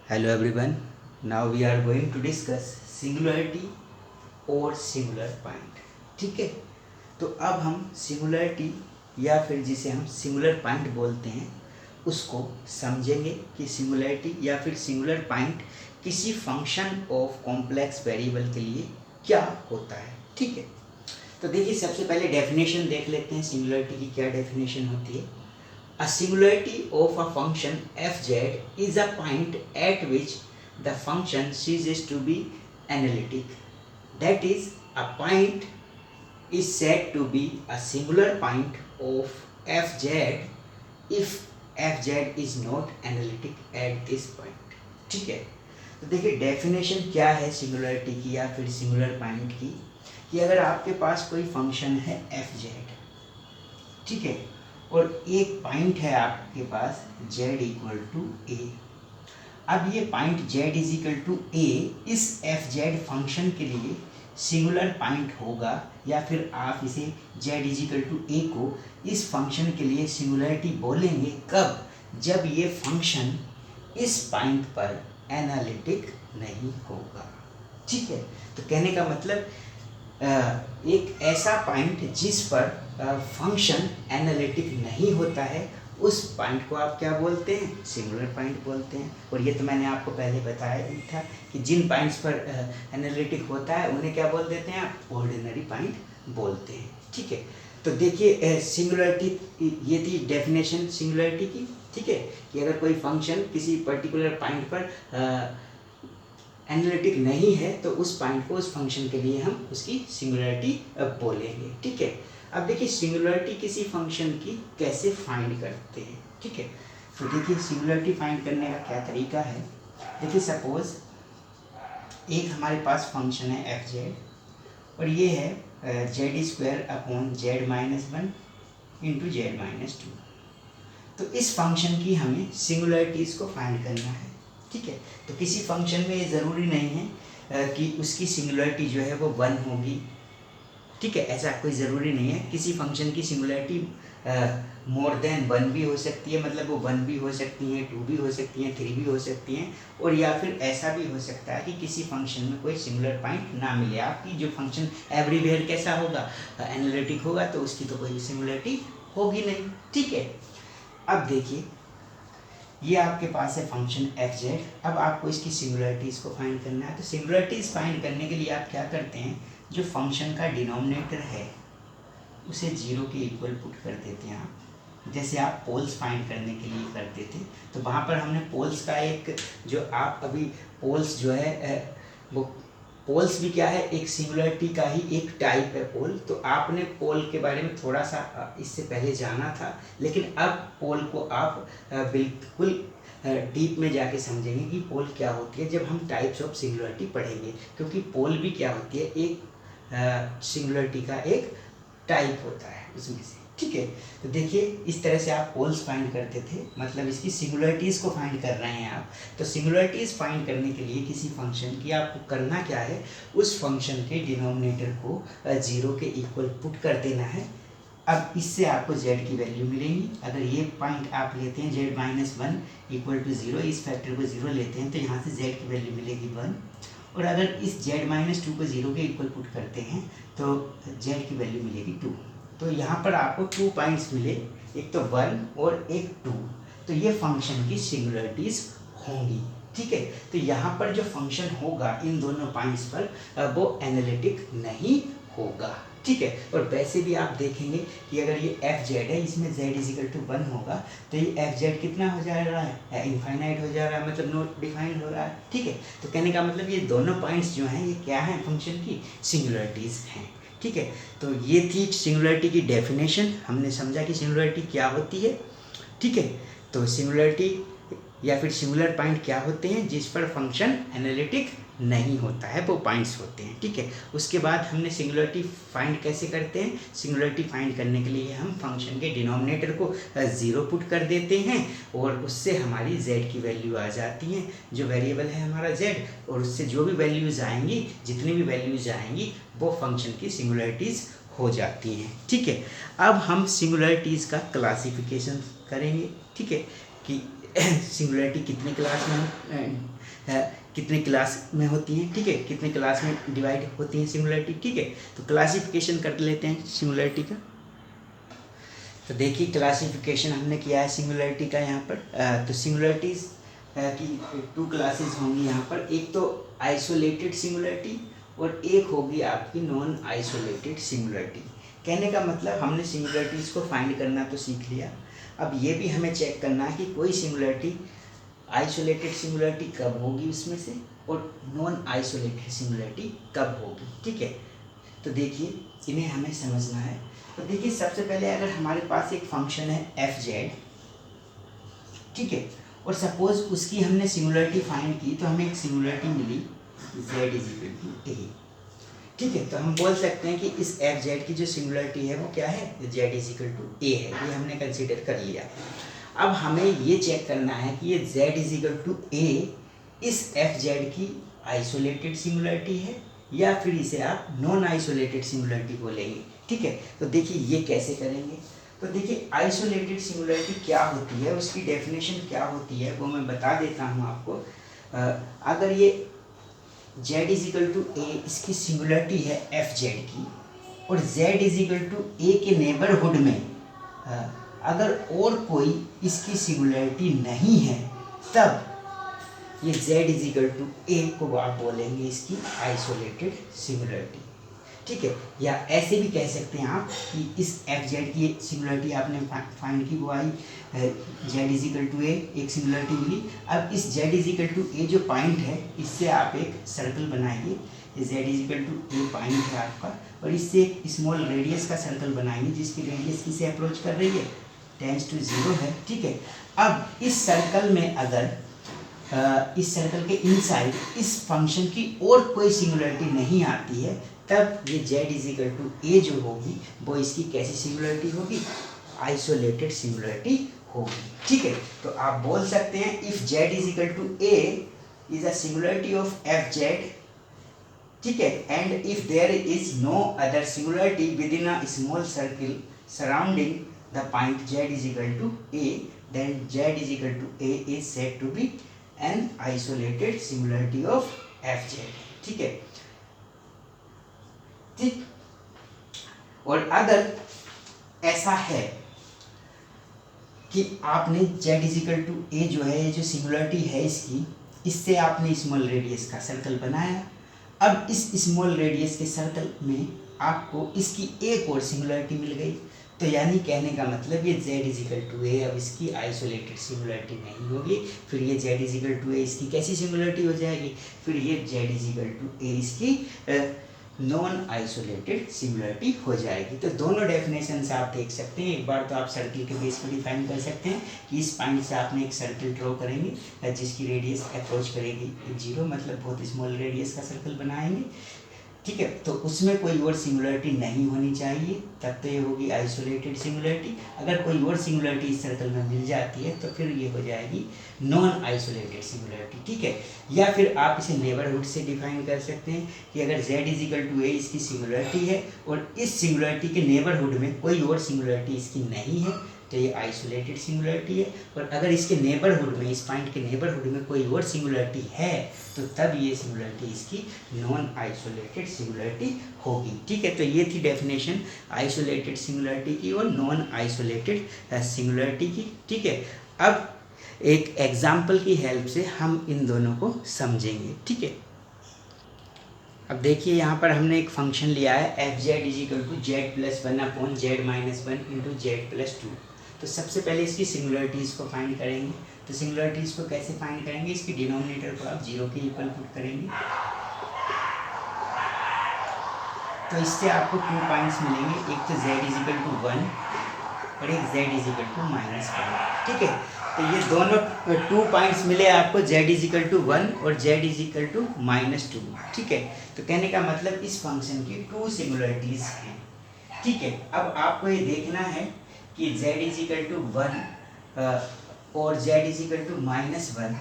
Hello everyone. Now we are going to discuss singularity और singular point. ठीक है, तो अब हम सिंगुलरिटी या फिर जिसे हम सिंगुलर पॉइंट बोलते हैं उसको समझेंगे कि सिंगुलरिटी या फिर सिंगुलर पॉइंट किसी फंक्शन ऑफ कॉम्प्लेक्स वेरिएबल के लिए क्या होता है. ठीक है, तो देखिए सबसे पहले डेफिनेशन देख लेते हैं सिंगुलरिटी की क्या डेफिनेशन होती है. A singularity of a function fz is a point at which the function ceases to be analytic. That is, a point is said to be a singular point of fz if fz is not analytic at this point. ठीक है, तो देखिए definition क्या है singularity की या फिर singular point की, कि अगर आपके पास कोई फंक्शन है fz, ठीक है, और एक पॉइंट है आपके पास z इक्वल टू ए. अब ये point z is equal to a इस एफ जेड फंक्शन के लिए सिंगुलर पॉइंट होगा, या फिर आप इसे z इज इक्वल टू ए को इस फंक्शन के लिए सिंगुलरिटी बोलेंगे कब, जब ये फंक्शन इस पॉइंट पर एनालिटिक नहीं होगा. ठीक है, तो कहने का मतलब एक ऐसा पॉइंट जिस पर फंक्शन एनालिटिक नहीं होता है उस पॉइंट को आप क्या बोलते हैं, सिंगुलर पॉइंट बोलते हैं. और ये तो मैंने आपको पहले बताया ही था कि जिन पॉइंट्स पर एनालिटिक होता है उन्हें क्या बोल देते हैं, आप ऑर्डिनरी पॉइंट बोलते हैं. ठीक है, तो देखिए सिंगुलरिटी, ये थी डेफिनेशन सिंगुलरिटी की. ठीक है, कि अगर कोई फंक्शन किसी पर्टिकुलर पॉइंट पर एनालिटिक नहीं है तो उस पॉइंट को उस फंक्शन के लिए हम उसकी सिंगुलरिटी बोलेंगे. ठीक है, अब देखिए सिंगुलरिटी किसी फंक्शन की कैसे फाइंड करते हैं. ठीक है, तो देखिए सिंगुलरिटी फाइंड करने का क्या तरीका है. देखिए सपोज एक हमारे पास फंक्शन है एफ जेड और ये है Z square upon z minus one into Z minus two. तो इस फंक्शन की हमें सिंगुलरिटीज़ को फाइंड करना है. ठीक है, तो किसी फंक्शन में ये ज़रूरी नहीं है कि उसकी सिंगुलरिटी जो है वो वन होगी. ठीक है, ऐसा कोई ज़रूरी नहीं है. किसी फंक्शन की सिंगुलरिटी मोर देन वन भी हो सकती है, मतलब वो वन भी हो सकती हैं, टू भी हो सकती हैं, थ्री भी हो सकती हैं, और या फिर ऐसा भी हो सकता है कि किसी फंक्शन में कोई सिंगुलर पॉइंट ना मिले. आपकी जो फंक्शन एवरीवेयर कैसा होगा, एनालिटिक होगा, तो उसकी तो कोई सिंगुलरिटी होगी नहीं. ठीक है, अब देखिए ये आपके पास है फंक्शन एफ जेड. अब आपको इसकी सिंगुलरिटीज़ को फाइंड करना है. तो सिंगुलरिटीज़ फाइंड करने के लिए आप क्या करते हैं, जो फंक्शन का डिनोमिनेटर है उसे जीरो के इक्वल पुट कर देते हैं आप, जैसे आप पोल्स फाइंड करने के लिए करते थे. तो वहाँ पर हमने पोल्स का एक, जो आप अभी पोल्स जो है वो पोल्स भी क्या है, एक सिंगुलरिटी का ही एक टाइप है पोल. तो आपने पोल के बारे में थोड़ा सा इससे पहले जाना था, लेकिन अब पोल को आप बिल्कुल डीप में जाके समझेंगे कि पोल क्या होती है जब हम टाइप्स ऑफ सिंगुलरिटी पढ़ेंगे, क्योंकि पोल भी क्या होती है, एक सिंगुलरिटी का एक टाइप होता है उसमें से. ठीक है, तो देखिए इस तरह से आप पोल्स फाइंड करते थे, मतलब इसकी सिंगुलरिटीज़ को फाइंड कर रहे हैं आप. तो सिंगुलरिटीज़ फाइंड करने के लिए किसी फंक्शन की आपको करना क्या है, उस फंक्शन के डिनोमिनेटर को जीरो के इक्वल पुट कर देना है. अब इससे आपको z की वैल्यू मिलेगी. अगर ये पॉइंट आप लेते हैं z minus one equal to zero, इस फैक्टर को ज़ीरो लेते हैं तो यहाँ से z की वैल्यू मिलेगी वन. और अगर इस z माइनस टू को ज़ीरो के इक्वल पुट करते हैं तो z की वैल्यू मिलेगी टू. तो यहाँ पर आपको 2 पॉइंट्स मिले, एक तो 1 और एक 2. तो ये फंक्शन की सिंगुलरिटीज़ होंगी. ठीक है, तो यहाँ पर जो फंक्शन होगा इन दोनों पॉइंट्स पर वो एनालिटिक नहीं होगा. ठीक है, और वैसे भी आप देखेंगे कि अगर ये एफ जेड है, इसमें z is equal to one होगा, तो ये एफ जेड कितना हो जा रहा है, इनफाइनाइट हो जा रहा है, मतलब नॉट डिफाइंड हो रहा है. ठीक है, तो कहने का मतलब ये दोनों पॉइंट्स जो हैं ये क्या हैं, फंक्शन की सिंगुलरिटीज़ हैं. ठीक है, तो ये थी सिंगुलरिटी की डेफिनेशन. हमने समझा कि सिंगुलरिटी क्या होती है. ठीक है, तो सिंगुलरिटी या फिर सिंगुलर पॉइंट क्या होते हैं, जिस पर फंक्शन एनालिटिक नहीं होता है, वो पॉइंट्स होते हैं. ठीक है, उसके बाद हमने सिंगुलरिटी फाइंड कैसे करते हैं. सिंगुलरिटी फाइंड करने के लिए हम फंक्शन के डिनोमिनेटर को ज़ीरो पुट कर देते हैं और उससे हमारी z की वैल्यू आ जाती है, जो वेरिएबल है हमारा z, और उससे जो भी वैल्यूज़ आएंगी, जितनी भी वैल्यूज़ आएंगी वो फंक्शन की सिंगुलरिटीज़ हो जाती हैं. ठीक है, अब हम सिंगुलरिटीज़ का क्लासिफिकेशन करेंगे. ठीक है, कि सिंगुलरिटी कितने क्लास में होती है, ठीक है, कितने क्लास में डिवाइड होती है सिंगुलरिटी, ठीक है। तो क्लासिफिकेशन कर लेते हैं सिंगुलरिटी का। तो देखिए क्लासिफिकेशन हमने किया है सिंगुलरिटी का यहाँ पर। तो सिंगुलरिटीज की 2 क्लासेस होंगी यहाँ पर, एक तो आइसोलेटेड सिंगुलरिटी और एक होगी आपकी नॉन आइसोलेटेड सिंगुलरिटी। कहने का मतलब हमने सिंगुलरिटीज़ को फाइंड करना तो सीख लिया, अब ये भी हमें चेक करना है कि कोई सिंगुलरिटी आइसोलेटेड सिंगुलरिटी कब होगी उसमें से, और नॉन आइसोलेटेड सिंगुलरिटी कब होगी, ठीक है। तो देखिए इन्हें हमें समझना है। तो देखिए सबसे पहले अगर हमारे पास एक फंक्शन है f(z), ठीक है, और सपोज उसकी हमने सिंगुलरिटी फाइंड की तो हमें एक सिंगुलरिटी मिली z = a, ठीक है। तो हम बोल सकते हैं कि इस f(z) की जो सिंगुलरिटी है वो क्या है, z = a है, ये हमने कंसीडर कर लिया। अब हमें ये चेक करना है कि ये z = a इस f(z) की आइसोलेटेड सिंगुलरिटी है या फिर इसे आप नॉन आइसोलेटेड सिंगुलरिटी बोलेंगे, ठीक है। तो देखिए ये कैसे करेंगे। तो देखिए आइसोलेटेड सिंगुलरिटी क्या होती है, उसकी डेफिनेशन क्या होती है वो मैं बता देता हूँ आपको। अगर ये z = a इसकी सिंगुलरिटी है f(z) की, और z = a के नेबरहुड में अगर और कोई इसकी सिंगुलरिटी नहीं है, तब ये z = a को आप बोलेंगे इसकी आइसोलेटेड सिंगुलरिटी, ठीक है। या ऐसे भी कह सकते हैं आप कि इस f(z) की सिंगुलरिटी आपने फाइंड की, वो आई z = a, एक सिंगुलरिटी मिली। अब इस z = a जो पॉइंट है इससे आप एक सर्कल बनाइए, z = a पॉइंट है आपका, और इससे एक स्मॉल रेडियस का सर्कल बनाएंगे जिसकी रेडियस किसे अप्रोच कर रही है, टेंड्स टू 0 है, ठीक है। अब इस सर्कल में अगर इस सर्कल के इनसाइड इस फंक्शन की और कोई सिंगुलरिटी नहीं आती है, तब ये z = a जो होगी वो इसकी कैसी सिंगुलरिटी होगी, आइसोलेटेड सिंगुलरिटी होगी, ठीक है। तो आप बोल सकते हैं if z = a is a singularity of f(z), ठीक है, and if there is no other singularity with a small circle surrounding the point z = a, then z = a is said to be an isolated singularity of f(z), ठीक है, ठीक। और अगर ऐसा है कि आपने z = a जो है, ये जो सिंगुलरिटी है इसकी, इससे आपने स्मॉल रेडियस का सर्कल बनाया, अब इस स्मॉल रेडियस के सर्कल में आपको इसकी एक और सिंगुलरिटी मिल गई, तो यानी कहने का मतलब ये z = a अब इसकी आइसोलेटेड सिंगुलरिटी नहीं होगी, फिर ये z = a इसकी कैसी सिंगुलरिटी हो जाएगी, फिर ये z = a इसकी नॉन आइसोलेटेड सिंगुलरिटी हो जाएगी। तो दोनों डेफिनेशन से आप देख सकते हैं। एक बार तो आप सर्कल के बेस पर डिफाइन कर सकते हैं कि इस पॉइंट से आपने एक सर्कल ड्रॉ करेंगे जिसकी रेडियस अप्रोच करेगी 0, मतलब बहुत स्मॉल रेडियस का सर्कल बनाएंगे, ठीक है। तो उसमें कोई और सिंगुलरिटी नहीं होनी चाहिए, तब तो ये होगी आइसोलेटेड सिंगुलरिटी। अगर कोई और सिंगुलरिटी इस सर्कल में मिल जाती है तो फिर ये हो जाएगी नॉन आइसोलेटेड सिंगुलरिटी, ठीक है। या फिर आप इसे नेबरहुड से डिफाइन कर सकते हैं कि अगर z = a इसकी सिंगुलरिटी है और इस सिंगुलरिटी के नेबरहुड में कोई और सिंगुलरिटी इसकी नहीं है, तो ये आइसोलेटेड सिंगुलरिटी है। और अगर इसके नेबरहुड में, इस पॉइंट के नेबरहुड में कोई और सिंगुलरिटी है, तो तब ये सिंगुलरिटी इसकी नॉन आइसोलेटेड सिंगुलरिटी होगी, ठीक है। तो ये थी डेफिनेशन आइसोलेटेड सिंगुलरिटी की और नॉन आइसोलेटेड सिंगुलरिटी की, ठीक है। अब एक एग्जाम्पल की हेल्प से हम इन दोनों को समझेंगे, ठीक है। अब देखिए यहाँ पर हमने एक फंक्शन लिया है f(z) = z + 1/z - 1 × z + 2। तो सबसे पहले इसकी सिंगुलरिटीज़ को फाइंड करेंगे। तो सिंगुलरिटीज़ को कैसे फाइंड करेंगे, इसकी डिनोमिनेटर को आप 0 के इक्वल पुट करेंगे, तो इससे आपको 2 पॉइंट्स मिलेंगे, एक तो z = 1 और एक z = -1, ठीक है। तो ये दोनों 2 पॉइंट्स मिले आपको, z = 1 और z = -2, ठीक है। तो कहने का मतलब इस फंक्शन की 2 सिंगुलरिटीज़ हैं, ठीक है। अब आपको ये देखना है कि z = 1 और z = -1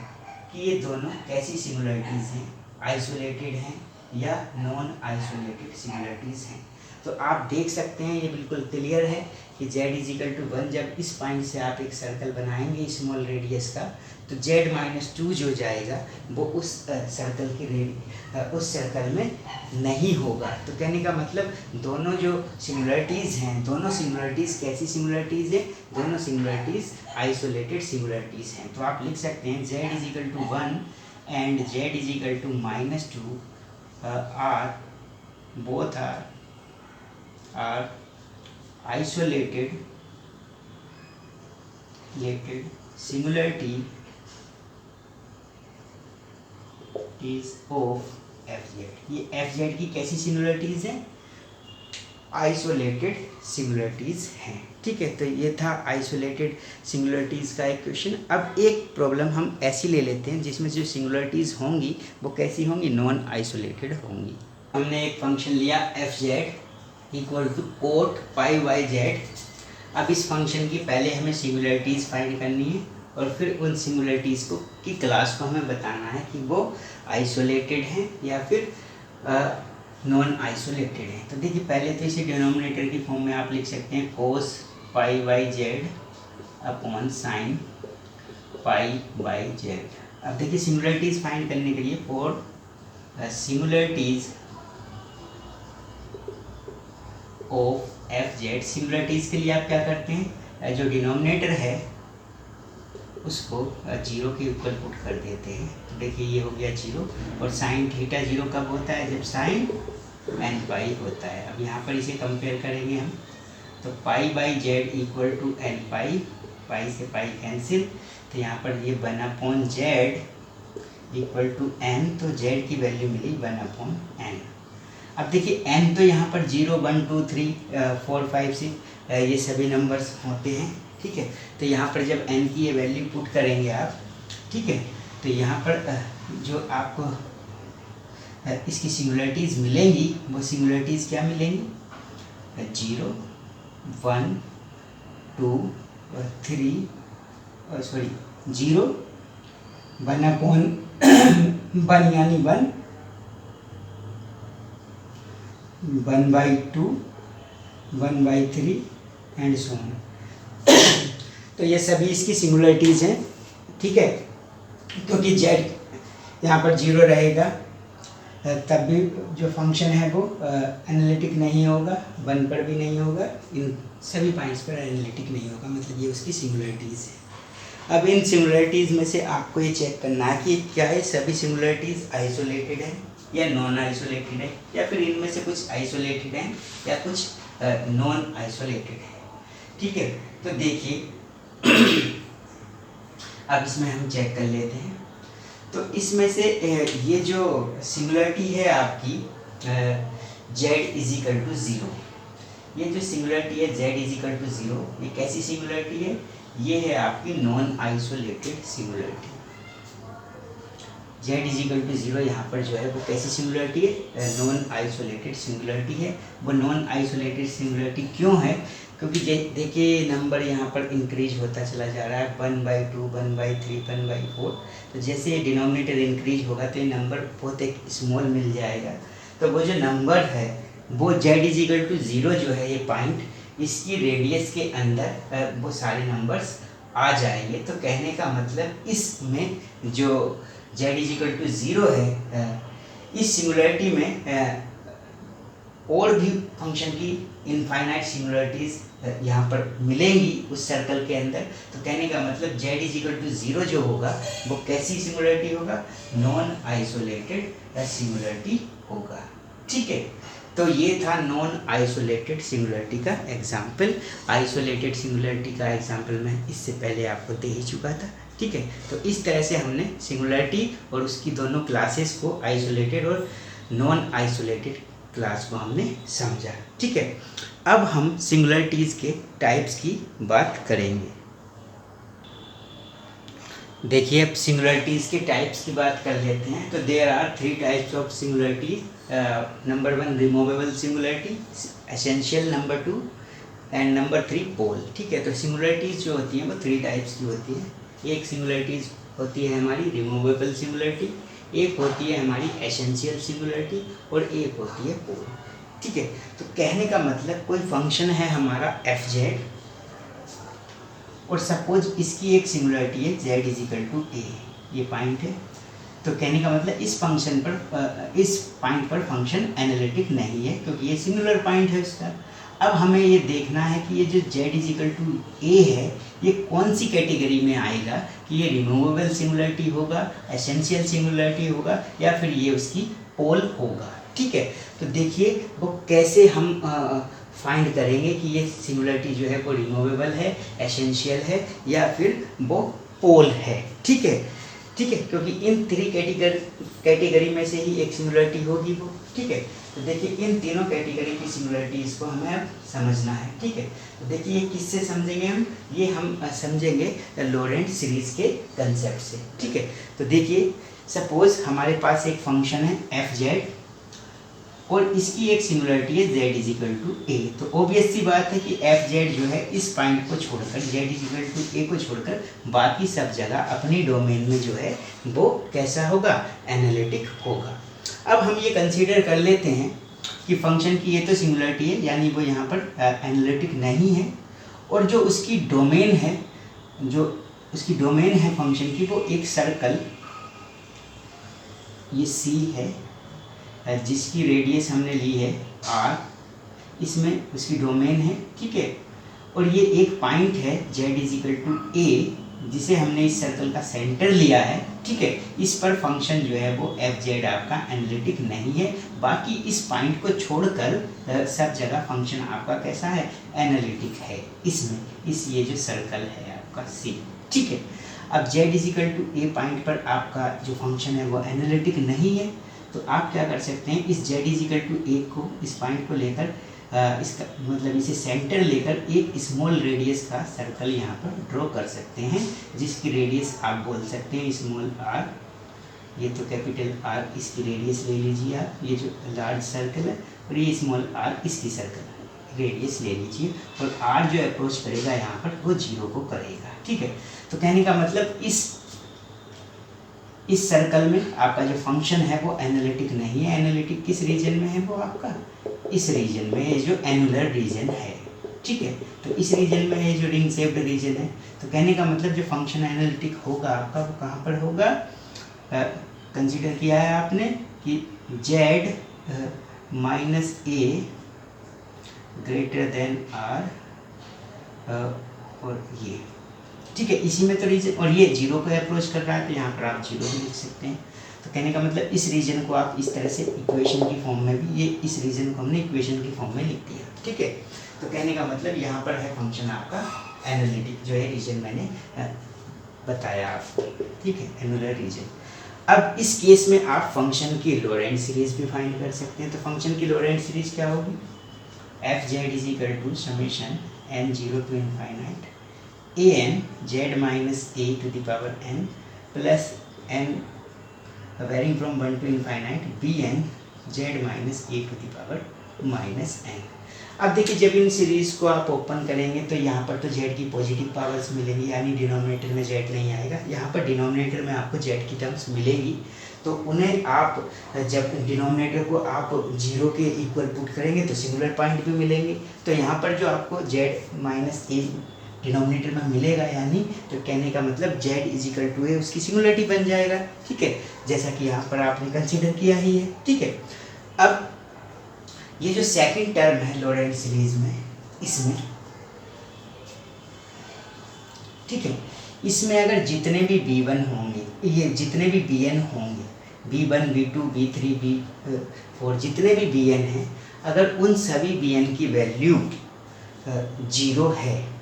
कि ये दोनों कैसी सिंगुलरिटीज़ हैं, आइसोलेटेड हैं या नॉन आइसोलेटेड सिंगुलरिटीज़ हैं। तो आप देख सकते हैं ये बिल्कुल क्लियर है कि z=1 जब इस पॉइंट से आप एक सर्कल बनाएंगे स्मॉल रेडियस का, तो z-2 जो जाएगा वो उस सर्कल की उस सर्कल में नहीं होगा। तो कहने का मतलब दोनों जो सिंगुलरिटीज़ हैं, दोनों सिंगुलरिटीज़ कैसी सिंगुलरिटीज़ है? दोनों सिंगुलरिटीज़ आइसोलेटेड सिंगुलरिटीज़ हैं। तो आप लिख सकते हैं z=1 and z=-2 are both are isolated singularity is of fz। ये fz की कैसी सिंगुलरिटीज हैं? आइसोलेटेड सिंगुलरिटीज हैं। ठीक है, तो ये था आइसोलेटेड सिंगुलरिटीज का एक क्वेश्चन। अब एक प्रॉब्लम हम ऐसी ले लेते हैं जिसमें जो सिंगुलरिटीज होंगी वो कैसी होंगी? नॉन आइसोलेटेड होंगी। हमने एक फंक्शन लिया fz equal to cot pi by z। अब इस फंक्शन की पहले हमें सिंगुलरिटीज़ फाइंड करनी है और फिर उन सिंगुलरिटीज़ को की क्लास को हमें बताना है कि वो आइसोलेटेड हैं या फिर नॉन आइसोलेटेड है। तो देखिए पहले तो इसे डिनोमिनेटर की फॉर्म में आप लिख सकते हैं cos pi by z upon sine pi by z. अब देखिए सिंगुलरिटीज़ फाइंड करने के लिए for singularities of f z, singularities के लिए आप क्या करते हैं? जो डिनोमिनेटर है उसको 0 के ऊपर पुट कर देते हैं। तो देखिए ये हो गया 0 और साइन थीटा 0 कब होता है? जब साइन एन पाई होता है। अब यहाँ पर इसे कंपेयर करेंगे हम, तो pi by z equal to n pi, pi से पाई कैंसिल, तो यहाँ पर ये 1/z इक्वल टू एन, तो z की वैल्यू मिली 1/n। अब देखिए n तो यहाँ पर 0 1 2 3 4 5 6 ये सभी नंबर्स होते हैं। ठीक है, तो यहाँ पर जब n की ये वैल्यू पुट करेंगे आप, ठीक है, तो यहाँ पर जो आपको इसकी सिंगुलरिटीज़ मिलेंगी वो सिंगुलरिटीज़ क्या मिलेंगी? 0 1 2 और 3 सॉरी 0 1/1 यानी 1 1/2 1/3 एंड सो ऑन। तो ये सभी इसकी सिंगुलरिटीज़ हैं। ठीक है, क्योंकि z यहाँ पर 0 रहेगा तब भी जो फंक्शन है वो एनालिटिक नहीं होगा, 1 पर भी नहीं होगा, इन सभी पॉइंट्स पर एनालिटिक नहीं होगा, मतलब ये उसकी सिंगुलरिटीज़ है। अब इन सिंगुलरिटीज़ में से आपको ये चेक करना है कि क्या है सभी सिंगुलरिटीज़ आइसोलेटेड है या नॉन आइसोलेटेड है, या फिर इनमें से कुछ आइसोलेटेड हैं या कुछ नॉन आइसोलेटेड है। ठीक है, तो देखिए अब इसमें हम चेक कर लेते हैं। तो इसमें से ये जो सिंगुलरिटी है आपकी z=0, ये जो सिंगुलरिटी है z=0, ये कैसी सिंगुलरिटी है? ये है आपकी नॉन आइसोलेटेड सिंगुलरिटी। z=0 यहाँ पर जो है वो कैसी सिंगुलरिटी है? नॉन आइसोलेटेड सिंगुलरिटी है। वो नॉन आइसोलेटेड सिंगुलरिटी क्यों है? क्योंकि देखिए नंबर यहाँ पर इंक्रीज होता चला जा रहा है, 1/2 1/3 1/4। तो जैसे ये डिनोमिनेटर इंक्रीज होगा तो ये नंबर बहुत एक स्मॉल मिल जाएगा। तो वो जो नंबर है वो z=0 जो है ये पॉइंट, इसकी रेडियस के अंदर वो सारे नंबर्स आ जाएंगे। तो कहने का मतलब इसमें जो z=0 है, इस सिंगुलरिटी में और भी फंक्शन की इनफाइनाइट सिंगुलरिटीज़ यहाँ पर मिलेंगी उस सर्कल के अंदर। तो कहने का मतलब z=0 जो होगा वो कैसी सिंगुलरिटी होगा? नॉन आइसोलेटेड सिंगुलरिटी होगा। ठीक है, तो ये था नॉन आइसोलेटेड सिंगुलरिटी का एग्जाम्पल। आइसोलेटेड सिंगुलरिटी का एग्जाम्पल मैं इससे पहले आपको दे ही चुका था। ठीक है, तो इस तरह से हमने सिंगुलरिटी और उसकी दोनों क्लासेस को, आइसोलेटेड और नॉन आइसोलेटेड क्लास को हमने समझा। ठीक है, अब हम सिंगुलरिटीज़ के टाइप्स की बात करेंगे। देखिए अब सिंगुलरिटीज़ के टाइप्स की बात कर लेते हैं। तो there are 3 types of singularity. Number 1 removable singularity, essential number 2 and number 3 pole. ठीक है, तो सिंगुलरिटीज़ जो होती हैं वो 3 टाइप्स की होती हैं। एक सिंगुलरिटीज़ होती है हमारी रिमूवेबल सिंगुलरिटी, एक होती है हमारी एसेंशियल सिंगुलरिटी और एक होती है पोल। ठीक है। तो कहने का मतलब कोई फंक्शन है हमारा एफ जेड और सपोज इसकी एक सिंगुलरिटी है जेड इज इक्वल टू ए, ये पॉइंट है। तो कहने का मतलब इस फंक्शन पर इस पॉइंट पर फंक्शन एनालिटिक नहीं है क्योंकि ये सिंगुलर पॉइंट है उसका। अब हमें ये देखना है कि ये जो जेड इज इक्वल टू ए है ये कौन सी कैटेगरी में आएगा, कि ये रिमूवेबल सिंगुलरिटी होगा, एसेंशियल सिंगुलरिटी होगा, या फिर ये उसकी पोल होगा। ठीक है। तो देखिए वो कैसे हम फाइंड करेंगे कि ये सिंगुलरिटी जो है वो रिमूवेबल है, एसेंशियल है, या फिर वो पोल है। ठीक है। ठीक है, क्योंकि इन थ्री कैटेगरी में से ही एक सिंगुलरिटी होगी वो। ठीक है। तो देखिए इन तीनों कैटेगरी की सिंगुलरिटीज को हमें अब समझना है। ठीक है। तो देखिए ये किससे समझेंगे हम, ये हम समझेंगे लॉरेंट सीरीज के कंसेप्ट से। ठीक है। तो देखिए सपोज हमारे पास एक फंक्शन है एफ जेड और इसकी एक सिंगुलरिटी है Z is equal to a. तो ऑब्वियस सी बात है कि एफ जेड जो है इस पॉइंट को छोड़कर, जेड इज इक्वल टू ए को छोड़कर बाकी सब जगह अपनी डोमेन में जो है वो कैसा होगा, एनालिटिक होगा। अब हम ये कंसीडर कर लेते हैं कि फंक्शन की ये तो सिंगुलरिटी है, यानी वो यहाँ पर एनालिटिक नहीं है, और जो उसकी डोमेन है, जो उसकी डोमेन है फंक्शन की, वो एक सर्कल ये सी है जिसकी रेडियस हमने ली है r, इसमें उसकी डोमेन है। ठीक है। और ये एक पॉइंट है z इज इक्वल टू ए जिसे हमने इस सर्कल का सेंटर लिया है। ठीक है। इस पर फंक्शन जो है वो एफ जेड आपका एनालिटिक नहीं है, बाकी इस पॉइंट को छोड़कर सब जगह फंक्शन आपका कैसा है, एनालिटिक है इसमें, इस ये जो सर्कल है आपका सी। ठीक है। अब z is equal to a point पर आपका जो फंक्शन है वो एनालिटिक नहीं है, तो आप क्या कर सकते हैं, इस z इज इक्वल टू ए को, इस पॉइंट को लेकर इसका मतलब इसे सेंटर लेकर एक स्मॉल रेडियस का सर्कल यहाँ पर ड्रॉ कर सकते हैं, जिसकी रेडियस आप बोल सकते हैं स्मॉल r, ये तो कैपिटल R इसकी रेडियस ले लीजिए आप, ये जो लार्ज सर्कल है, और ये स्मॉल r इसकी सर्कल रेडियस ले लीजिए, और r जो अप्रोच करेगा यहाँ पर वो 0 को करेगा। ठीक है। तो कहने का मतलब इस सर्कल में आपका जो फंक्शन है वो एनालिटिक नहीं है। एनालिटिक किस रीजन में है, वो आपका इस रीजन में, ये जो एनुलर रीजन है। ठीक है। तो इस रीजन में ये जो रिंग शेप्ड रीजन है, तो कहने का मतलब जो फंक्शन एनालिटिक होगा आपका वो कहाँ पर होगा, कंसीडर किया है आपने कि z माइनस ए ग्रेटर देन r, और ये। ठीक है। इसी में तो रीजन, और ये 0 को अप्रोच कर रहा है, तो यहाँ पर आप 0 भी लिख सकते हैं। तो कहने का मतलब इस रीजन को आप इस तरह से इक्वेशन की फॉर्म में भी, ये इस रीजन को हमने इक्वेशन की फॉर्म में लिख दिया। ठीक है। तो कहने का मतलब यहाँ पर है फंक्शन आपका एनालिटिक, जो है रीजन मैंने बताया आपको। ठीक है, एनुलर रीजन। अब इस केस में आप फंक्शन की लॉरेंट सीरीज भी फाइंड कर सकते हैं। तो फंक्शन की लॉरेंट सीरीज क्या होगी, f z is equal to summation n 0 to infinite a n z minus a to the power n plus n varying from 1 to infinite b n z minus a to the power minus n। अब देखिए जब in series को आप open करेंगे तो यहाँ पर तो z की पॉजिटिव पावर्स मिलेंगी, यानी डिनोमिनेटर में z नहीं आएगा। यहाँ पर डिनोमिनेटर में आपको z की टर्म्स मिलेगी, तो उन्हें आप जब डिनोमिनेटर को आप 0 के इक्वल पुट करेंगे तो सिंगुलर पॉइंट भी मिलेंगे। तो यहाँ पर जो आपको z माइनस ए डिनोमिनेटर में मिलेगा, यानी तो कहने का मतलब z इज इक्वल टू ए उसकी सिंगुलरिटी बन जाएगा। ठीक है, जैसा कि यहाँ पर आपने कंसीडर किया ही है। ठीक है। अब ये जो सेकंड टर्म है लॉरेंट सीरीज में, इसमें ठीक है, इसमें अगर जितने भी b1 होंगे, ये जितने भी bn होंगे, b1 b2 b3 b4 जितने भी bn हैं, अगर उन सभी bn की वैल्यू 0 है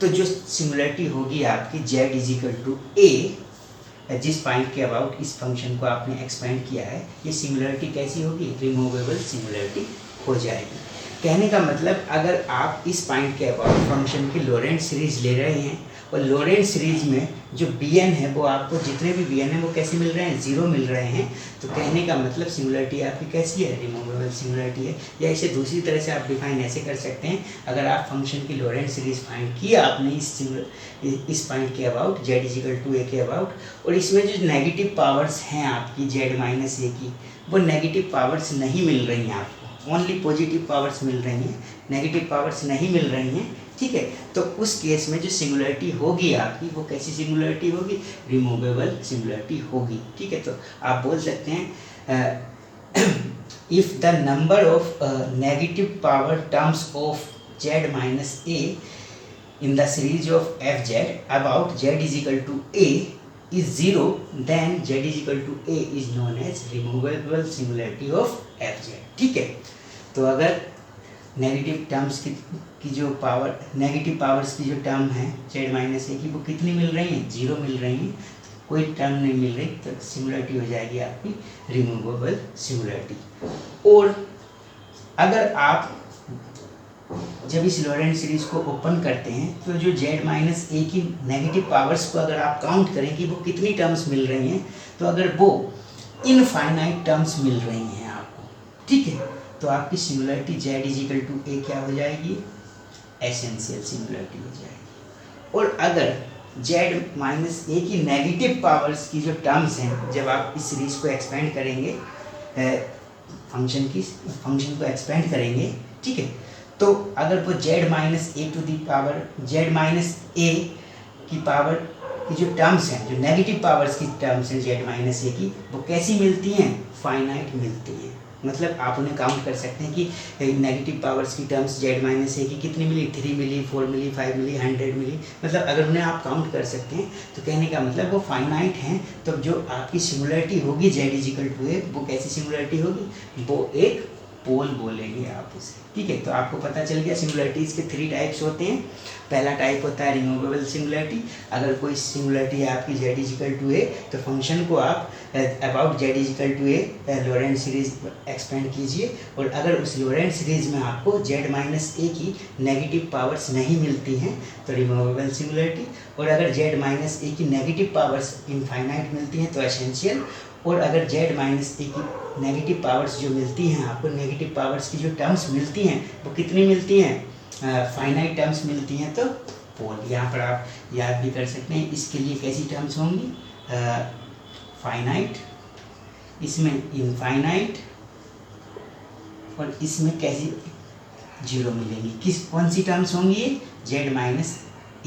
तो जो सिंगुलरिटी होगी आपकी z is equal to a, जिस पॉइंट के अबाउट इस फंक्शन को आपने एक्सपेंड किया है, ये सिंगुलरिटी कैसी होगी, रिमूवेबल सिंगुलरिटी हो जाएगी। कहने का मतलब अगर आप इस पॉइंट के अबाउट फंक्शन की लॉरेंट सीरीज ले रहे हैं और लॉरेंट सीरीज में जो bn है वो आपको, जितने भी bn है वो कैसे मिल रहे हैं, 0 मिल रहे हैं, तो कहने का मतलब सिंगुलरिटी आपकी कैसी है, रिमूवेबल सिंगुलरिटी है। या इसे दूसरी तरह से आप डिफाइन ऐसे कर सकते हैं, अगर आप फंक्शन की लॉरेंट सीरीज फाइंड किया आपने इस पॉइंट के about, z is equal to a के अबाउट, और इसमें जो नेगेटिव पावर्स हैं आपकी z माइनस ए की, वो नेगेटिव पावर्स नहीं मिल रही हैं आपको, ओनली पॉजिटिव पावर्स मिल रही हैं, नेगेटिव पावर्स नहीं मिल रही हैं, ठीक है। तो उस केस में जो सिंगुलरिटी होगी आपकी वो कैसी सिंगुलरिटी होगी, रिमूवेबल सिंगुलरिटी होगी, ठीक है। तो आप बोल सकते हैं if the number of negative power terms of z minus a in the series of fz about z is equal to a is 0, then z is equal to a is known as removable singularity of fz, ठीक है। तो अगर negative terms की जो power, negative powers की जो term है z minus a की, वो कितनी मिल रही हैं, 0 मिल रही हैं, कोई टर्म नहीं मिल रही, तो सिंगुलरिटी हो जाएगी आपकी रिमूवेबल सिंगुलरिटी। और अगर आप जब इस लॉरेंट सीरीज को ओपन करते हैं तो जो z माइनस ए की नेगेटिव पावर्स को अगर आप काउंट करें कि वो कितनी टर्म्स मिल रही हैं, तो अगर वो इनफाइनाइट टर्म्स मिल रही हैं आपको, ठीक है, तो आपकी singularity z is equal to a क्या हो जाएगी, एसेंशियल सिंगुलरिटी हो जाएगी। और अगर z माइनस ए की नेगेटिव पावर्स की जो टर्म्स हैं, जब आप इस सीरीज को एक्सपेंड करेंगे, फंक्शन को एक्सपेंड करेंगे, ठीक है, तो अगर वो z minus a to the power, z minus a की पावर की जो टर्म्स हैं, जो नेगेटिव पावर्स की टर्म्स हैं z माइनस ए की, वो कैसी मिलती हैं, फाइनाइट मिलती हैं। मतलब आप उन्हें काउंट कर सकते हैं कि नेगेटिव पावर्स की टर्म्स z माइनस ए की कितनी मिली, 3 मिली, 4 मिली, 5 मिली, 100 मिली, मतलब अगर उन्हें आप काउंट कर सकते हैं तो कहने का मतलब वो फाइनाइट हैं। तो जो आपकी सिंगुलरिटी होगी z इज इक्वल टू ए, वो कैसी सिंगुलरिटी होगी, वो एक पोल बोलेंगे आप उसे, ठीक है। तो आपको पता चल गया सिंगुलरिटीज़ के 3 टाइप्स होते हैं। पहला टाइप होता है रिमूवेबल सिंगुलरिटी। अगर कोई सिंगुलरिटी है आपकी z is equal to a, तो फंक्शन को आप about z is equal to a Laurent series expand कीजिए, और अगर उस लॉरेंट सीरीज में आपको z माइनस ए की नेगेटिव पावर्स नहीं मिलती हैं तो रिमूवेबल सिंगुलरिटी, और अगर z माइनस ए की नेगेटिव पावर्स इनफाइनाइट मिलती हैं तो एसेंशियल, और अगर z माइनस ए की नेगेटिव पावर्स जो मिलती हैं आपको, नेगेटिव पावर्स की जो टर्म्स मिलती हैं वो कितनी मिलती हैं, फाइनाइट टर्म्स मिलती हैं, तो पोल। यहाँ पर आप याद भी कर सकते हैं इसके लिए कैसी टर्म्स होंगी, फाइनाइट, इसमें इनफाइनाइट, और इसमें कैसी 0 मिलेंगी। कौन सी टर्म्स होंगी ये, z माइनस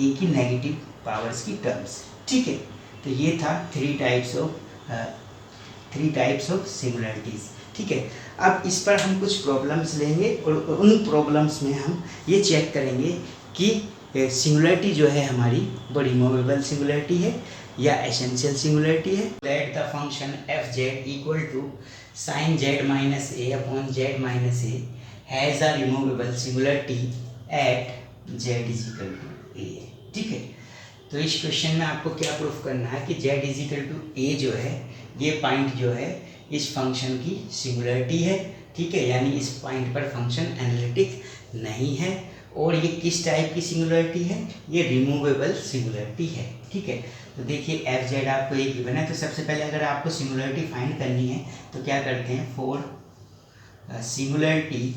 ए की नेगेटिव पावर्स की टर्म्स, ठीक है। तो ये था 3 टाइप्स ऑफ सिंगुलरिटीज़, ठीक है। अब इस पर हम कुछ प्रॉब्लम्स लेंगे और उन प्रॉब्लम्स में हम ये चेक करेंगे कि सिंगुलरिटी जो है हमारी वो रिमूवेबल सिंगुलरिटी है या एसेंशियल सिंगुलरिटी है। Let the function f z equal to sine z minus a upon z minus a has a removable singularity at z is equal to a, ठीक है। तो इस क्वेश्चन में आपको क्या प्रूफ करना है कि जेड इज इक्वल टू ए जो है, ये पॉइंट जो है इस फंक्शन की सिंगुलरिटी है, ठीक है, यानी इस पॉइंट पर फंक्शन एनालिटिक नहीं है। और ये किस टाइप की सिंगुलरिटी है, ये रिमूवेबल सिंगुलरिटी है, ठीक है। तो देखिए एफ जेड आपको एक गिवन है, तो सबसे पहले अगर आपको सिंगुलरिटी फाइंड करनी है तो क्या करते हैं, for singularity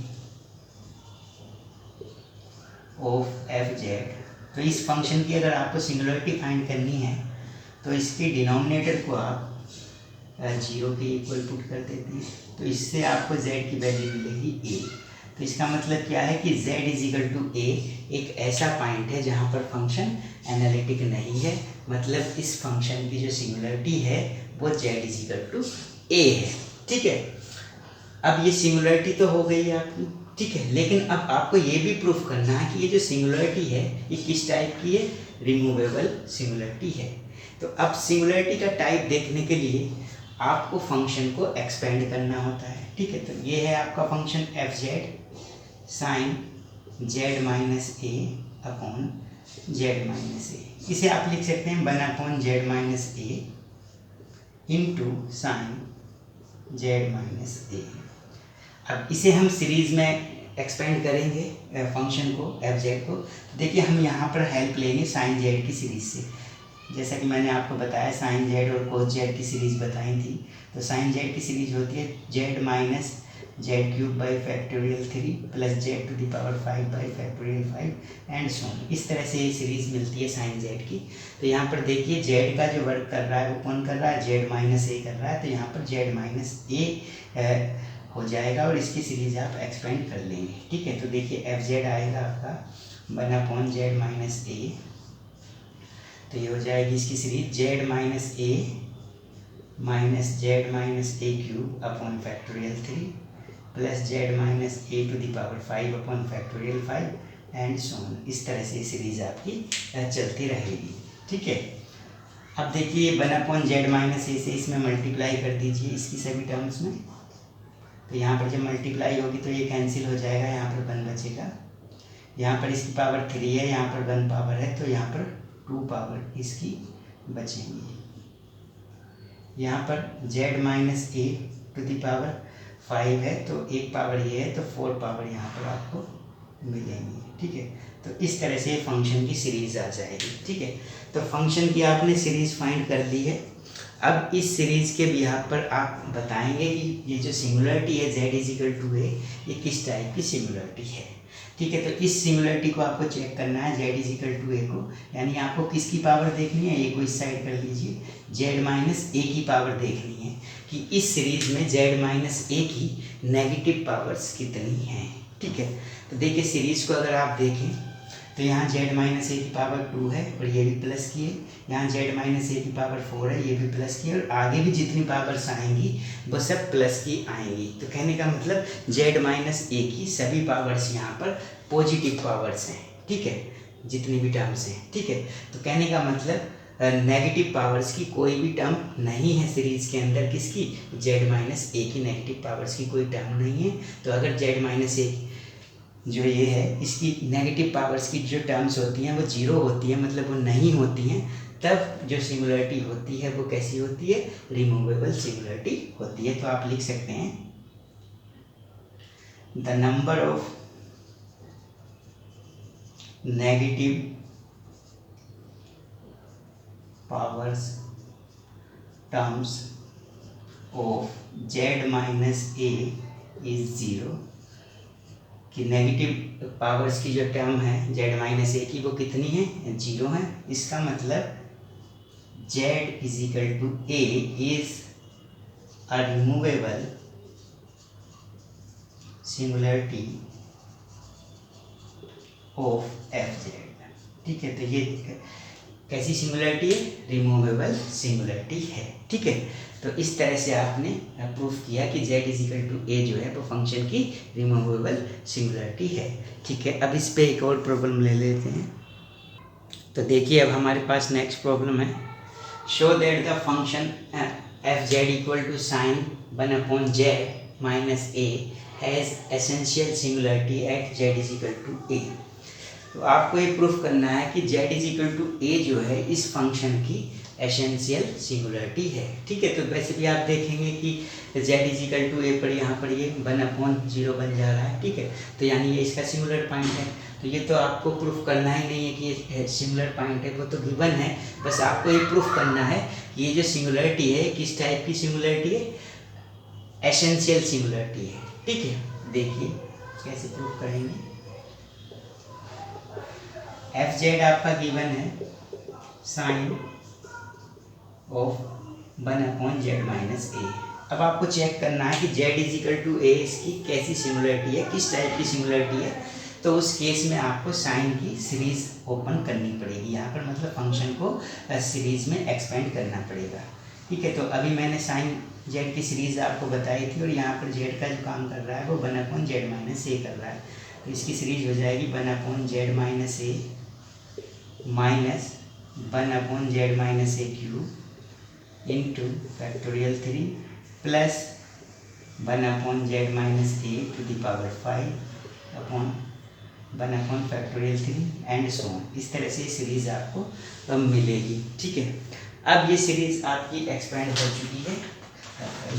of f Z, तो इस फंक्शन की अगर आपको सिंगुलरिटी फाइंड करनी है तो इसके डिनोमिनेटर को आप 0 के इक्वल पुट कर देते हैं, तो इससे आपको z की वैल्यू मिलेगी a। तो इसका मतलब क्या है कि z is equal to a एक ऐसा पॉइंट है जहाँ पर फंक्शन एनालिटिक नहीं है, मतलब इस फंक्शन की जो सिंगुलरिटी है वो z is equal to a है, ठीक है। अब ये सिंगुलरिटी तो हो गई आपकी, ठीक है, लेकिन अब आपको ये भी प्रूफ करना है कि ये जो सिंगुलरिटी है ये किस टाइप की है, रिमूवेबल सिंगुलरिटी है। तो अब सिंगुलरिटी का टाइप देखने के लिए आपको फंक्शन को एक्सपेंड करना होता है, ठीक है। तो ये है आपका function f z sine z minus a upon z minus a, इसे आप लिख सकते हैं 1 upon z minus a into sine z minus a. अब इसे हम सीरीज में एक्सपेंड करेंगे फंक्शन को एफ जेड को। देखिए हम यहाँ पर हेल्प लेंगे साइन जेड की सीरीज से, जैसा कि मैंने आपको बताया साइन जेड और कोस जेड की सीरीज़ बताई थी। तो साइन जेड की सीरीज होती है z minus z cube by factorial 3 plus z to the power 5 by factorial 5 and so on. इस तरह से ये सीरीज़ मिलती है साइन जेड की। तो यहाँ पर देखिए जेड का जो वर्क कर रहा है वो कौन कर रहा है, जेड माइनस ए कर रहा है। तो यहाँ पर जेड माइनस ए हो जाएगा और इसकी सीरीज आप एक्सपेंड कर लेंगे। ठीक है, तो देखिए एफ जेड आएगा आपका 1/z माइनस ए, तो ये हो जाएगी इसकी series z minus a cube upon factorial 3 plus z minus a to the power 5 upon factorial 5 and so on. इस तरह से सीरीज आपकी चलती रहेगी। ठीक है, अब देखिए 1/z माइनस ए से इसमें मल्टीप्लाई कर दीजिए इसकी सभी टर्म्स में, तो यहाँ पर जब मल्टीप्लाई होगी तो ये कैंसिल हो जाएगा, यहाँ पर 1 बचेगा, यहाँ पर इसकी पावर 3 है, यहाँ पर 1 पावर है, तो यहाँ पर 2 पावर इसकी बचेंगी। यहाँ पर z minus a to the power 5 है, तो 1 पावर ये है, तो 4 पावर यहाँ पर आपको मिलेंगी। ठीक है, तो इस तरह से फंक्शन की सीरीज आ जाएगी। ठीक है, तो फंक्शन की आपने सीरीज फाइंड कर ली है। अब इस सीरीज के बिहार पर आप बताएंगे कि ये जो सिंगुलरिटी है z इजिकल टू ए, ये किस टाइप की सिंगुलरिटी है। ठीक है, तो इस सिंगुलरिटी को आपको चेक करना है z इजिकल टू ए को, यानी आपको किसकी पावर देखनी है, ए को इस साइड कर लीजिए, z माइनस ए की पावर देखनी है कि इस सीरीज में z माइनस ए की नेगेटिव पावर्स कितनी हैं। ठीक है, तो देखिए सीरीज को अगर आप देखें तो यहाँ z माइनस ए की पावर 2 है और ये भी प्लस की है, यहाँ z माइनस ए की पावर 4 है, ये भी प्लस की है, और आगे भी जितनी पावर्स आएंगी वो सब प्लस की आएंगी। तो कहने का मतलब z माइनस ए की सभी पावर्स यहाँ पर पॉजिटिव पावर्स हैं। ठीक है, जितनी भी टर्म्स हैं। ठीक है, तो कहने का मतलब नेगेटिव पावर्स की कोई भी टर्म नहीं है सीरीज के अंदर, किसकी, z माइनस ए की नेगेटिव पावर्स की कोई टर्म नहीं है। तो अगर z माइनस ए जो ये है इसकी नेगेटिव पावर्स की जो टर्म्स होती हैं वो 0 होती है, मतलब वो नहीं होती हैं, तब जो सिंगुलरिटी होती है वो कैसी होती है, रिमूवेबल सिंगुलरिटी होती है। तो आप लिख सकते हैं the number of negative powers terms of z minus A is 0, कि नेगेटिव पावर्स की जो टर्म है z माइनस ए की वो कितनी है, 0 है। इसका मतलब z is equal to a is a removable singularity of f z. ठीक है, तो ये कैसी सिंगुलरिटी है, रिमूवेबल सिंगुलरिटी है। ठीक है, तो इस तरह से आपने प्रूफ किया कि z इजिकल टू ए जो है वो फंक्शन की रिमूवेबल सिंगुलरिटी है। ठीक है, अब इस पे एक और प्रॉब्लम ले लेते हैं। तो देखिए अब हमारे पास नेक्स्ट प्रॉब्लम है, show that the function f z equal to sine 1/z minus a has essential singularity at z is equal to a. तो आपको ये प्रूफ करना है कि z इजिकल टू ए जो है इस फंक्शन की एसेंशियल सिंगुलरिटी है। ठीक है, तो वैसे भी आप देखेंगे कि z इजिकल टू ए पर यहाँ पर ये 1/0 बन जा रहा है। ठीक है, तो यानी ये इसका सिंगुलर पॉइंट है, तो ये तो आपको प्रूफ करना ही नहीं है कि ये सिंगुलर पॉइंट है, वो तो गिवन है। बस आपको ये प्रूफ करना है कि ये जो सिंगुलरिटी है किस टाइप की सिंगुलरिटी है, एसेंशियल सिंगुलरिटी है। ठीक है, देखिए कैसे प्रूफ करेंगे। एफ जेड आपका गिवन है sign of 1/z minus a. अब आपको चेक करना है कि z इजिकल टू ए इसकी कैसी सिंगुलरिटी है, किस टाइप की सिंगुलरिटी है। तो उस केस में आपको साइन की सीरीज ओपन करनी पड़ेगी, यहाँ पर मतलब फंक्शन को सीरीज में एक्सपेंड करना पड़ेगा। ठीक है, तो अभी मैंने साइन z की सीरीज आपको बताई थी और यहाँ पर z का जो काम कर रहा है वो 1/z माइनस ए कर रहा है, तो इसकी सीरीज हो जाएगी 1/z minus a minus 1/z minus a cube into factorial 3 plus 1/z minus a to the power 5 अपॉन 1 फैक्टोरियल 3 एंड सो ऑन। इस तरह से सीरीज आपको मिलेगी। ठीक है, अब ये सीरीज आपकी एक्सपेंड हो चुकी है,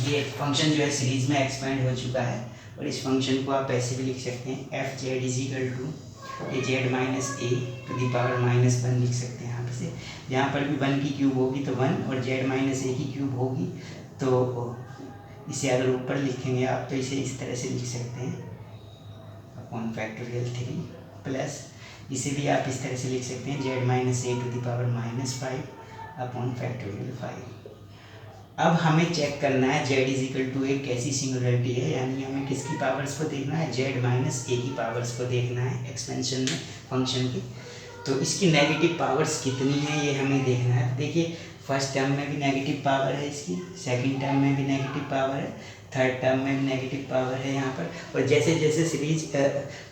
ये फंक्शन जो है सीरीज में एक्सपेंड हो चुका है, और इस फंक्शन को आप ऐसे भी लिख सकते हैं f z is equal to z minus a to the power -1 लिख सकते हैं। यहाँ से यहाँ पर भी 1 की क्यूब होगी तो 1, और z माइनस ए की क्यूब होगी तो इसे अगर ऊपर लिखेंगे आप तो इसे इस तरह से लिख सकते हैं अपॉन फैक्टोरियल 3 प्लस इसे भी आप इस तरह से लिख सकते हैं z minus a to the power -5 upon factorial 5। अब हमें चेक करना है z is equal to a कैसी सिंगुलरिटी है, यानी हमें किसकी पावर्स को देखना है, z माइनस ए की पावर्स को देखना है एक्सपेंशन में फंक्शन की। तो इसकी नेगेटिव पावर्स कितनी है ये हमें देखना है। देखिए फर्स्ट टर्म में भी नेगेटिव पावर है इसकी, सेकंड टर्म में भी नेगेटिव पावर है, थर्ड टर्म में भी नेगेटिव पावर है यहाँ पर। और जैसे जैसे सीरीज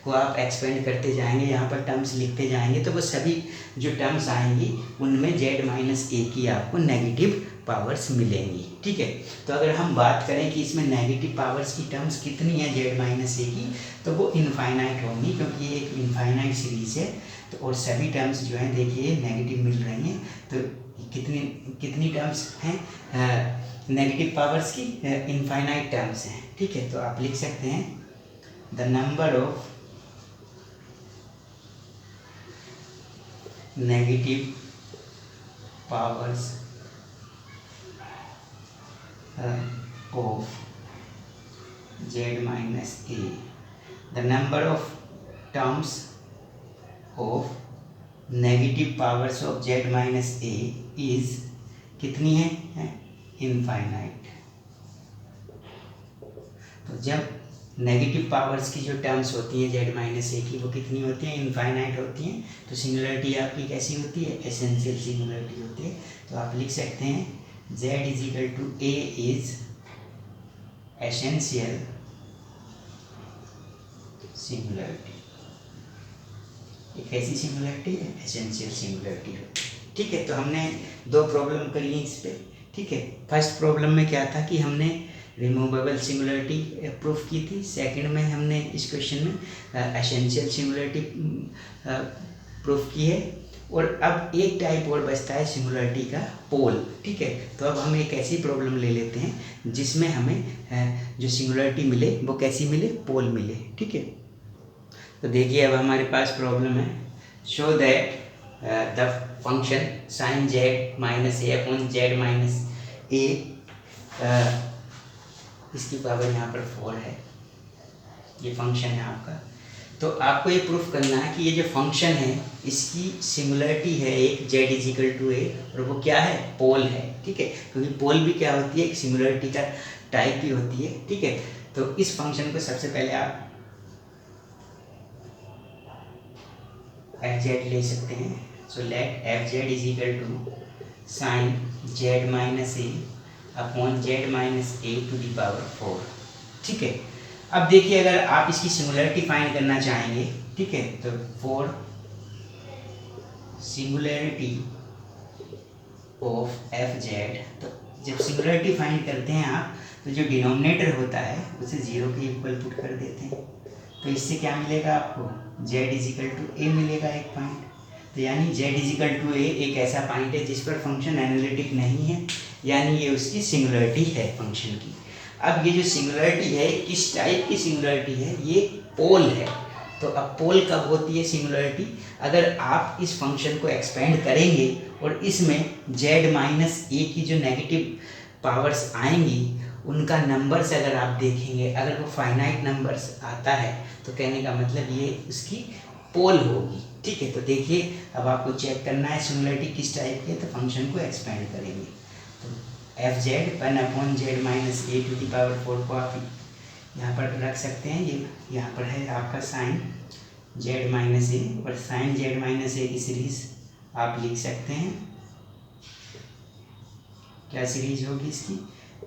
को आप एक्सपेंड करते जाएंगे, यहाँ पर टर्म्स लिखते जाएंगे, तो वो सभी जो टर्म्स आएंगी उनमें z माइनस ए की आपको नेगेटिव पावर्स मिलेंगी। ठीक है, तो अगर हम बात करें कि इसमें नेगेटिव पावर्स की टर्म्स कितनी है z माइनस ए की, तो वो इनफाइनाइट होंगी, क्योंकि ये एक इनफाइनाइट सीरीज है। तो और सभी टर्म्स जो हैं देखिए नेगेटिव मिल रही हैं। तो कितनी कितनी टर्म्स हैं नेगेटिव पावर्स की, इनफाइनाइट टर्म्स हैं। ठीक है, तो आप लिख सकते हैं the number of negative powers of z minus a, the number of terms of negative powers of z minus a is कितनी है, इनफाइनाइट। तो जब नेगेटिव पावर्स की जो टर्म्स होती हैं z माइनस ए की, वो कितनी होती हैं, इनफाइनाइट होती हैं। तो सिंगुलरिटी आपकी कैसी होती है, एसेंशियल सिंगुलरिटी होती है। तो आप लिख सकते हैं z is equal to a is essential singularity. ये कैसी सिंगुलरिटी है, एसेंशियल सिंगुलरिटी होती है। ठीक है, तो हमने दो प्रॉब्लम करी है इस पे। ठीक है, फर्स्ट प्रॉब्लम में क्या था कि हमने रिमूवेबल सिंगुलरिटी प्रूफ की थी, सेकंड में हमने इस क्वेश्चन में एसेंशियल सिंगुलरिटी प्रूफ की है। और अब एक टाइप और बचता है सिंगुलरिटी का, पोल। ठीक है, तो अब हम एक ऐसी प्रॉब्लम ले लेते हैं जिसमें हमें जो सिंगुलरिटी मिले वो कैसी मिले, पोल मिले। ठीक है, तो देखिए अब हमारे पास प्रॉब्लम है, show that the function sine z minus a upon z minus a, इसकी पावर यहाँ पर 4 है, ये फंक्शन है आपका। तो आपको ये प्रूफ करना है कि ये जो फंक्शन है इसकी सिंगुलरिटी है एक z इज इक्वल टू ए, और वो क्या है, पोल है। ठीक है, क्योंकि पोल भी क्या होती है, एक सिंगुलरिटी का टाइप ही होती है। ठीक है, तो इस फंक्शन को सबसे पहले आप एफ जेड ले सकते हैं। So let f z is equal to sine z minus a upon z minus a to the power 4। ठीक है, अब देखिए अगर आप इसकी सिंगुलरिटी फाइंड करना चाहेंगे, ठीक है, तो for singularity of f Z, तो जब सिंगुलरिटी फाइंड करते हैं आप, तो जो डिनोमिनेटर होता है उसे 0 के इक्वल पुट कर देते हैं। तो इससे क्या मिलेगा आपको, z इज इक्वल टू ए मिलेगा एक पॉइंट। तो यानी z इज इक्वल टू ए एक ऐसा पॉइंट है जिस पर फंक्शन एनालिटिक नहीं है, यानी ये उसकी सिंगुलरिटी है फंक्शन की। अब ये जो सिंगुलरिटी है किस टाइप की सिंगुलरिटी है, ये पोल है। तो अब पोल कब होती है सिंगुलरिटी, अगर आप इस फंक्शन को एक्सपेंड करेंगे और इसमें z माइनस ए की जो नेगेटिव पावर्स आएंगी उनका नंबर्स अगर आप देखेंगे, अगर वो फाइनाइट नंबर्स आता है तो कहने का मतलब ये उसकी पोल होगी। ठीक है, तो देखिए अब आपको चेक करना है सिंगुलरिटी किस टाइप की है, तो फंक्शन को एक्सपेंड करेंगे। तो f z 1 upon z minus a to the power 4 को आप यहाँ पर रख सकते हैं। ये यहाँ पर है आपका साइन जेड माइनस ए, और साइन जेड माइनस ए की सीरीज आप लिख सकते हैं। क्या सीरीज होगी इसकी,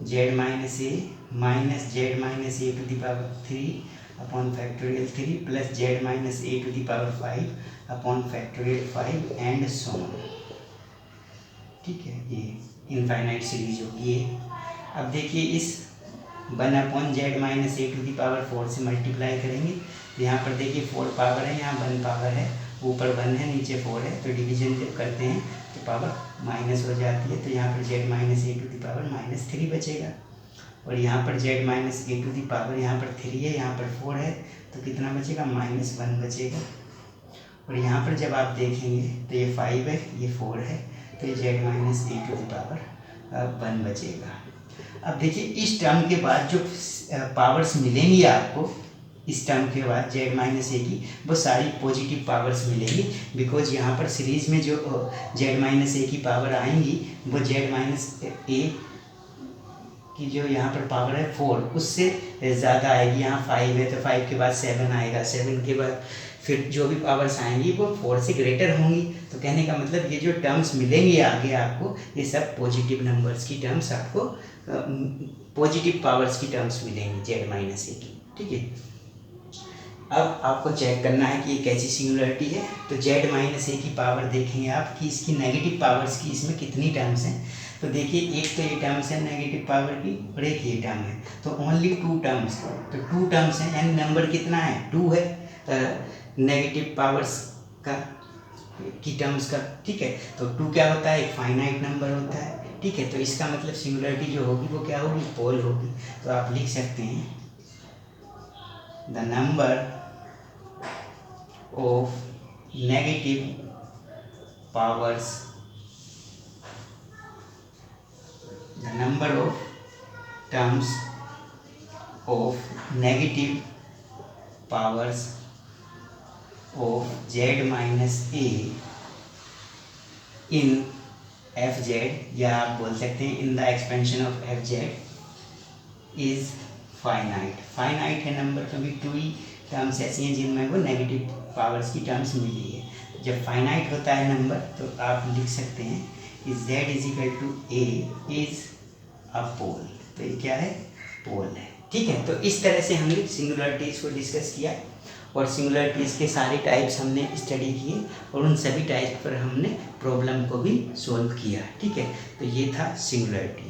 z minus a minus z minus a to the power 3 upon factorial 3 plus z minus a to the power 5 upon factorial 5 and so on. ठीक है, ये इनफाइनाइट सीरीज होगी ये। अब देखिए इस 1 upon z minus a to the power 4 से multiply करेंगे, तो यहाँ पर देखिए 4 पावर है, यहाँ 1 पावर है, ऊपर 1 है नीचे 4 है, तो डिवीजन जब करते हैं तो पावर माइनस हो जाती है। तो यहाँ पर z minus a to the power minus 3 बचेगा, और यहाँ पर z minus a to the power यहाँ पर 3 है, यहाँ पर 4 है, तो कितना बचेगा, -1 बचेगा। और यहाँ पर जब आप देखेंगे तो ये 5 है, ये 4 है, तो ये z minus a to the power 1 बचेगा। अब देखिए इस टर्म के बाद जो पावर्स मिलेंगी आपको, इस टर्म के बाद जेड माइनस ए की वो सारी पॉजिटिव पावर्स मिलेंगी, बिकॉज यहाँ पर सीरीज में जो जेड माइनस ए की पावर आएंगी वो जेड माइनस ए कि जो यहाँ पर पावर है 4 उससे ज़्यादा आएगी। यहाँ 5 है तो 5 के बाद 7 आएगा, 7 के बाद फिर जो भी पावर्स आएंगी वो 4 से ग्रेटर होंगी। तो कहने का मतलब ये जो टर्म्स मिलेंगी आगे आपको, ये सब पॉजिटिव नंबर्स की टर्म्स आपको, पॉजिटिव पावर्स की टर्म्स मिलेंगी z-a की। ठीक है, अब आपको चेक करना है कि ये कैसी सिंगुलरिटी है। तो z-a की पावर देखेंगे आप कि इसकी नेगेटिव पावर्स की इसमें कितनी टर्म्स हैं। तो देखिए एक तो ये टर्म्स है नेगेटिव पावर की और एक ये टर्म है, तो ओनली 2 टर्म्स। तो 2 टर्म्स हैं, यानी नंबर कितना है 2 है नेगेटिव पावर्स का की टर्म्स का। ठीक है, तो 2 क्या होता है, एक फाइनाइट नंबर होता है। ठीक है, तो इसका मतलब सिंगुलरिटी जो होगी वो क्या होगी, पोल होगी। तो आप लिख सकते हैं the number of negative powers, the number of terms of negative powers of z minus a in fz, या आप बोल सकते हैं in the expansion of fz is finite. Finite है नंबर, क्योंकि 2 ही टर्म्स ऐसी हैं जिनमें वो नेगेटिव पावर्स की टर्म्स मिली है। जब फाइनाइट होता है नंबर तो आप लिख सकते हैं कि z is equal to a is a pole. तो ये क्या है, पोल है। ठीक है, तो इस तरह से हमने सिंगुलरिटीज़ को डिस्कस किया और सिंगुलरिटीज़ के सारे टाइप्स हमने स्टडी किए और उन सभी टाइप पर हमने प्रॉब्लम को भी सॉल्व किया। ठीक है, तो ये था सिंगुलरिटी।